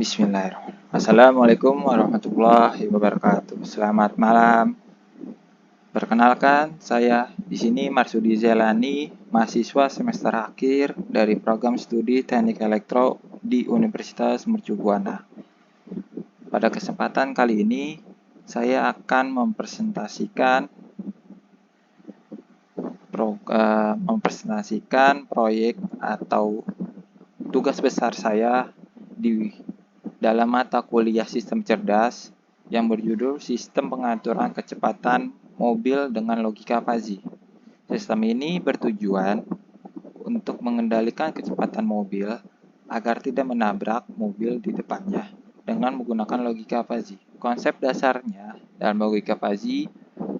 Bismillahirrahmanirrahim. Assalamualaikum warahmatullahi wabarakatuh. Selamat malam. Perkenalkan, saya di sini Marsudi Zelani, mahasiswa semester akhir dari program studi Teknik Elektro di Universitas Mercu Buana. Pada kesempatan kali ini, saya akan mempresentasikan proyek atau tugas besar saya di dalam mata kuliah Sistem Cerdas yang berjudul Sistem Pengaturan Kecepatan Mobil dengan Logika Fuzzy. Sistem ini bertujuan untuk mengendalikan kecepatan mobil agar tidak menabrak mobil di depannya dengan menggunakan logika fuzzy. Konsep dasarnya dalam logika fuzzy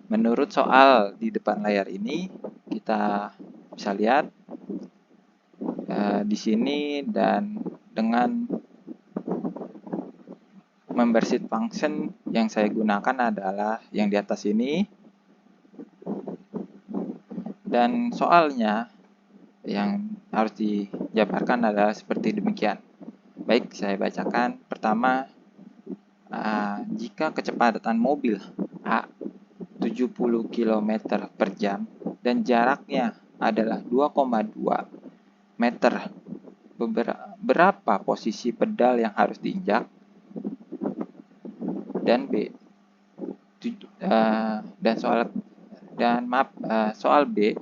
menurut soal di depan layar ini kita bisa lihat di sini, dan dengan membershit function yang saya gunakan adalah yang di atas ini, dan soalnya yang harus dijabarkan adalah seperti demikian. Baik, saya bacakan. Pertama, jika kecepatan mobil A 70 km per jam dan jaraknya adalah 2,2 meter, berapa posisi pedal yang harus diinjak? Dan B, soal B,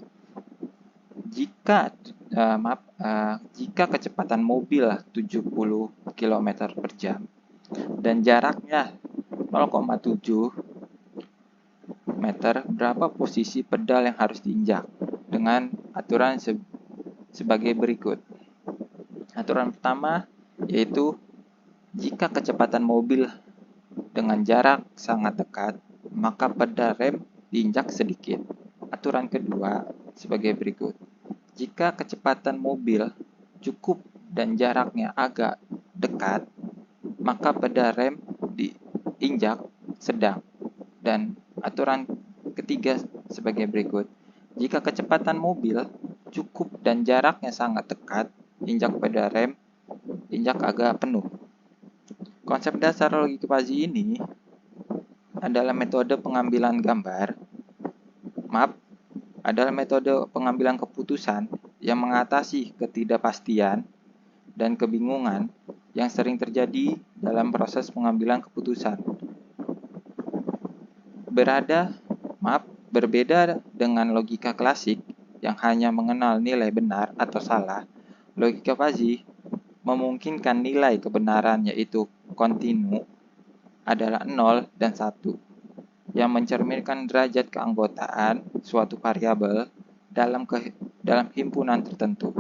jika kecepatan mobil 70 km per jam dan jaraknya 0,7 meter, berapa posisi pedal yang harus diinjak? Dengan aturan sebagai berikut. Aturan pertama yaitu jika kecepatan mobil dengan jarak sangat dekat, maka pedal rem diinjak sedikit. Aturan kedua sebagai berikut. Jika kecepatan mobil cukup dan jaraknya agak dekat, maka pedal rem diinjak sedang. Dan aturan ketiga sebagai berikut. Jika kecepatan mobil cukup dan jaraknya sangat dekat, injak pedal rem injak agak penuh. Konsep dasar logika fuzzy ini adalah metode pengambilan keputusan yang mengatasi ketidakpastian dan kebingungan yang sering terjadi dalam proses pengambilan keputusan. Berbeda dengan logika klasik yang hanya mengenal nilai benar atau salah, logika fuzzy memungkinkan nilai kebenaran yaitu kontinu adalah 0 dan 1 yang mencerminkan derajat keanggotaan suatu variabel dalam himpunan tertentu.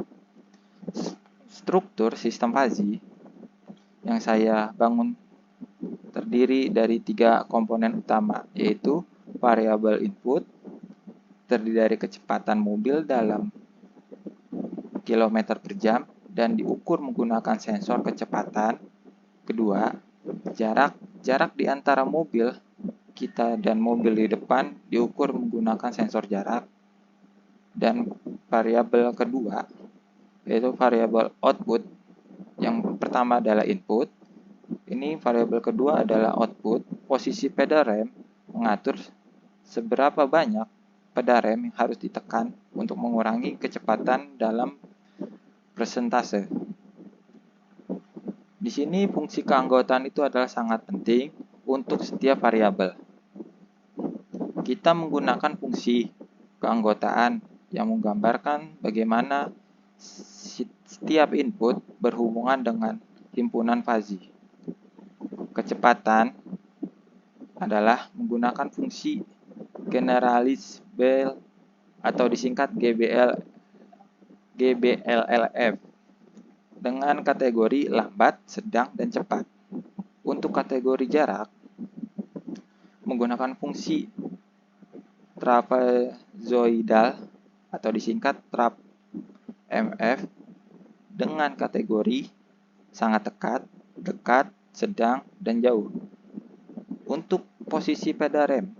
Struktur sistem fuzzy yang saya bangun terdiri dari 3 komponen utama, yaitu variabel input terdiri dari kecepatan mobil dalam kilometer per jam dan diukur menggunakan sensor kecepatan. Kedua, jarak di antara mobil kita dan mobil di depan diukur menggunakan sensor jarak. Dan variabel kedua yaitu variabel output. Yang pertama adalah input. Ini variabel kedua adalah output. Posisi pedal rem mengatur seberapa banyak pedal rem yang harus ditekan untuk mengurangi kecepatan dalam persentase. Di sini fungsi keanggotaan itu adalah sangat penting untuk setiap variabel. Kita menggunakan fungsi keanggotaan yang menggambarkan bagaimana setiap input berhubungan dengan himpunan fuzzy. Kecepatan adalah menggunakan fungsi generalizable atau disingkat GBLLF dengan kategori lambat, sedang, dan cepat. Untuk kategori jarak menggunakan fungsi trapezoidal atau disingkat TRAPMF dengan kategori sangat dekat, sedang, dan jauh. Untuk posisi pedal rem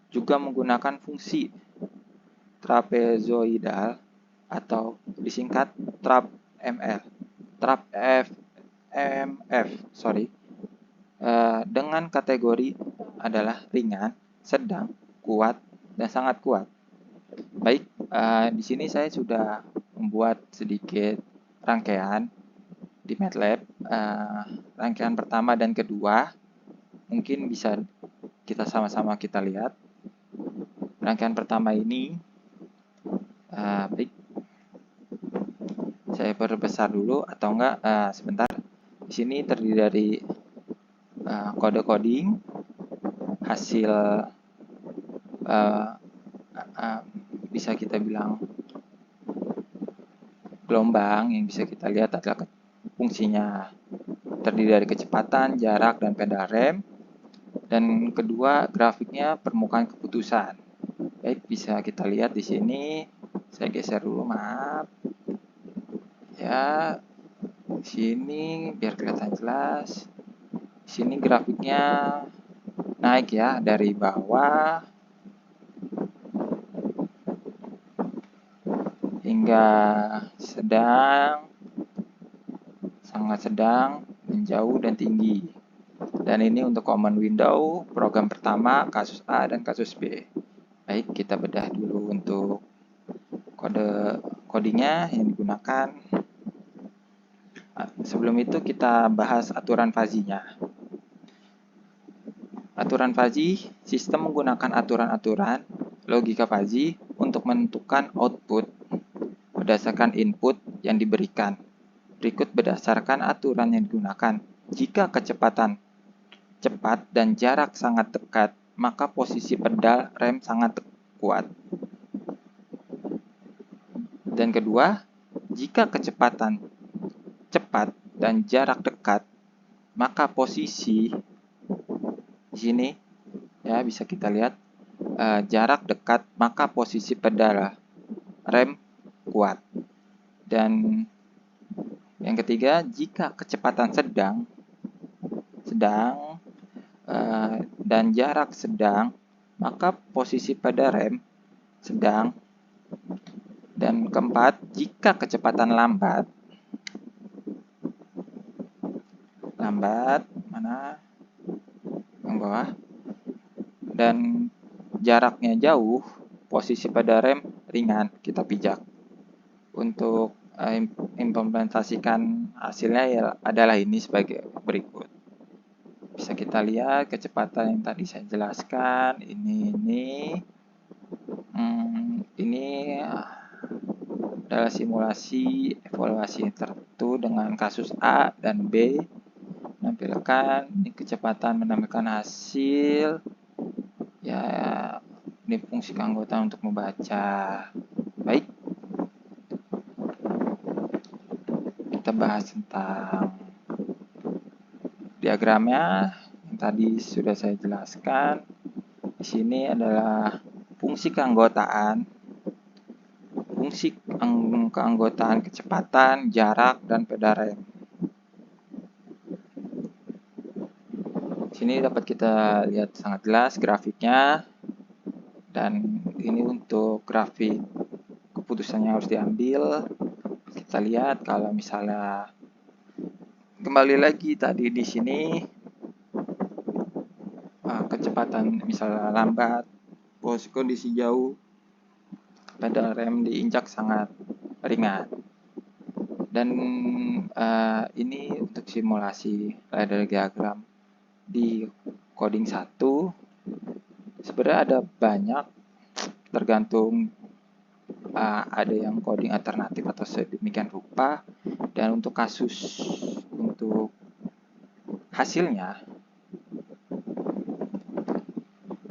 juga menggunakan fungsi trapezoidal atau disingkat TRAPML. TRAPF dengan kategori adalah ringan, sedang, kuat, dan sangat kuat. Baik, di sini saya sudah membuat sedikit rangkaian di MATLAB. Rangkaian pertama dan kedua mungkin bisa kita sama-sama kita lihat. Rangkaian pertama ini, baik, saya perbesar dulu atau enggak, sebentar. Di sini terdiri dari kode coding, hasil bisa kita bilang gelombang yang bisa kita lihat adalah fungsinya terdiri dari kecepatan, jarak, dan pedal rem. Dan kedua, grafiknya permukaan keputusan. Baik, bisa kita lihat di sini. Saya geser dulu, maaf. Ya, di sini biar kelihatan jelas. Di sini grafiknya naik ya dari bawah hingga sedang, sangat sedang, menjauh, dan tinggi. Dan ini untuk common window, program pertama, kasus A dan kasus B. Baik, kita bedah dulu untuk codingnya yang digunakan. Sebelum itu kita bahas aturan fuzzy-nya. Aturan fuzzy, sistem menggunakan aturan-aturan logika fuzzy untuk menentukan output berdasarkan input yang diberikan. Berikut berdasarkan aturan yang digunakan. Jika kecepatan cepat dan jarak sangat dekat, maka posisi pedal rem sangat kuat. Dan kedua, jika kecepatan cepat dan jarak dekat, maka posisi di sini ya bisa kita lihat jarak dekat, maka posisi pedal rem kuat. Dan yang ketiga, jika kecepatan sedang dan jarak sedang, maka posisi pada rem sedang. Dan keempat, jika kecepatan lambat, mana yang bawah, dan jaraknya jauh, posisi pada rem ringan, kita pijak. Untuk implementasikan hasilnya ya adalah ini sebagai berikut. Bisa kita lihat kecepatan yang tadi saya jelaskan, ini adalah simulasi evaluasi tertentu dengan kasus A dan B. Menampilkan ini kecepatan menampilkan hasil. Ya, ini fungsi keanggotaan untuk membaca. Baik, kita bahas tentang diagramnya yang tadi sudah saya jelaskan. Di sini adalah fungsi keanggotaan, kecepatan, jarak, dan pedal rem. Di sini dapat kita lihat sangat jelas grafiknya, dan ini untuk grafik keputusan yang harus diambil. Kita lihat kalau misalnya kembali lagi tadi di sini kecepatan misalnya lambat, kondisi jauh, pedal rem diinjak sangat ringan. Dan ini untuk simulasi ladder diagram di coding 1. Sebenarnya ada banyak, tergantung ada yang coding alternatif atau sedemikian rupa. Dan untuk kasus untuk hasilnya,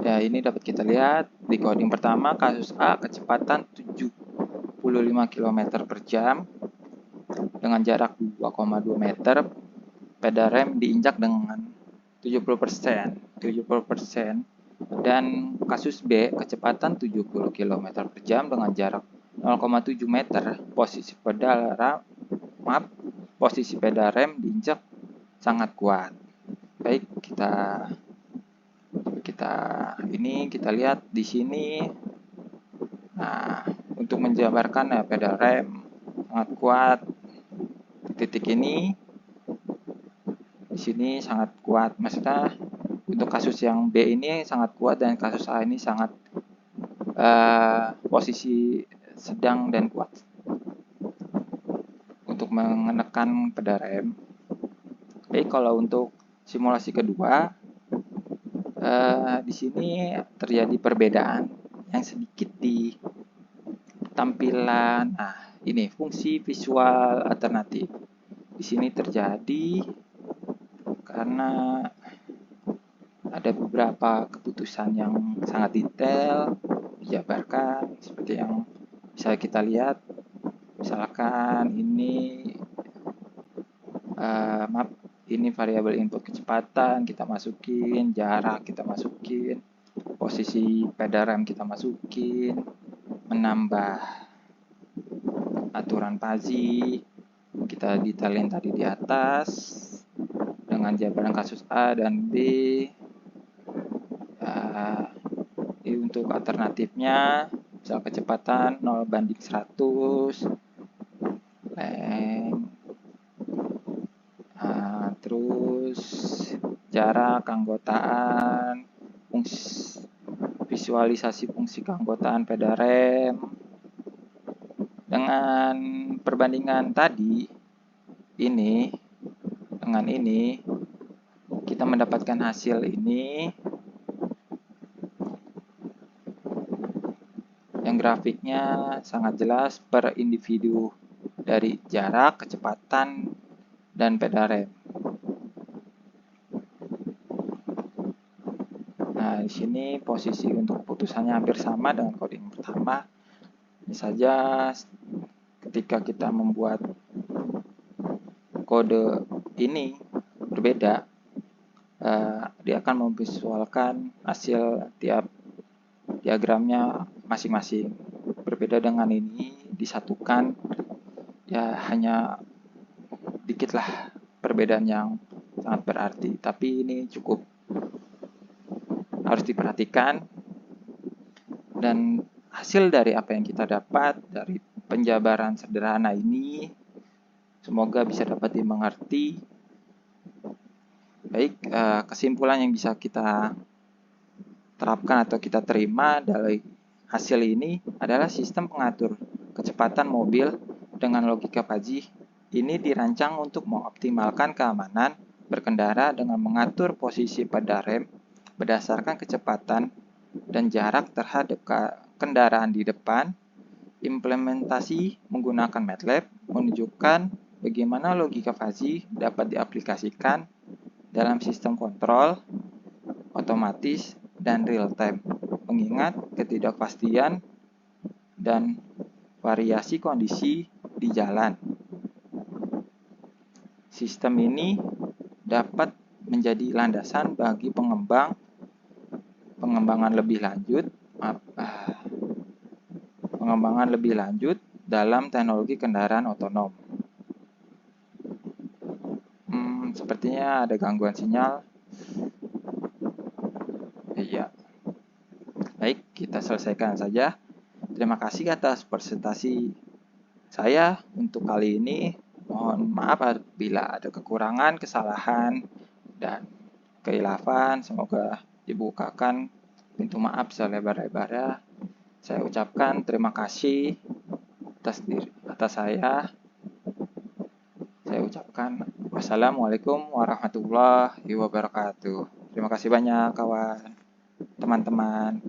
ya ini dapat kita lihat di coding pertama, kasus A, kecepatan 75 km per jam dengan jarak 2,2 meter, pedal rem diinjak dengan 70%. Dan kasus B, kecepatan 70 km per jam dengan jarak 0,7 meter, posisi pedal rem diinjak sangat kuat. Baik, kita lihat di sini. Nah, untuk menjabarkan pedal rem sangat kuat. Titik ini di sini sangat kuat. Maksudnya untuk kasus yang B ini sangat kuat dan kasus A ini sangat posisi sedang dan kuat untuk menekan pada rem. Baik, kalau untuk simulasi kedua, di sini terjadi perbedaan yang sedikit di tampilan. Nah, ini fungsi visual alternatif. Di sini terjadi karena ada beberapa keputusan yang sangat detail dijabarkan seperti yang bisa kita lihat. Misalkan ini ini variabel input kecepatan kita masukin, jarak kita masukin, posisi pedal rem kita masukin, menambah aturan Fuzzy kita detailin tadi di atas dengan jabaran kasus A dan B. Ini untuk alternatifnya, misal kecepatan 0:100, leng, terus jarak keanggotaan, visualisasi fungsi keanggotaan pedal rem. Dengan perbandingan tadi ini dengan ini, kita mendapatkan hasil ini yang grafiknya sangat jelas per individu dari jarak, kecepatan, dan pedal rem. Nah, di sini posisi untuk keputusannya hampir sama dengan coding pertama. Ini saja ketika kita membuat kode ini berbeda, dia akan memvisualkan hasil tiap diagramnya masing-masing. Berbeda dengan ini disatukan, ya hanya dikit lah perbedaan yang sangat berarti, tapi ini cukup harus diperhatikan. Dan hasil dari apa yang kita dapat dari penjabaran sederhana ini semoga bisa dapat dimengerti. Baik, kesimpulan yang bisa kita terapkan atau kita terima dari hasil ini adalah sistem pengatur kecepatan mobil dengan logika Fuzzy ini dirancang untuk mengoptimalkan keamanan berkendara dengan mengatur posisi pedal rem berdasarkan kecepatan dan jarak terhadap kendaraan di depan. Implementasi menggunakan MATLAB menunjukkan bagaimana logika Fuzzy dapat diaplikasikan dalam sistem kontrol otomatis dan real time, mengingat ketidakpastian dan variasi kondisi di jalan. Sistem ini dapat menjadi landasan bagi pengembangan lebih lanjut dalam teknologi kendaraan otonom. Sepertinya ada gangguan sinyal. Iya. Baik, kita selesaikan saja. Terima kasih atas presentasi saya untuk kali ini. Mohon maaf apabila ada kekurangan, kesalahan, dan kekhilafan. Semoga dibukakan pintu maaf selebar-lebarnya. Saya ucapkan terima kasih atas saya. Saya ucapkan wassalamualaikum warahmatullahi wabarakatuh. Terima kasih banyak kawan, teman-teman.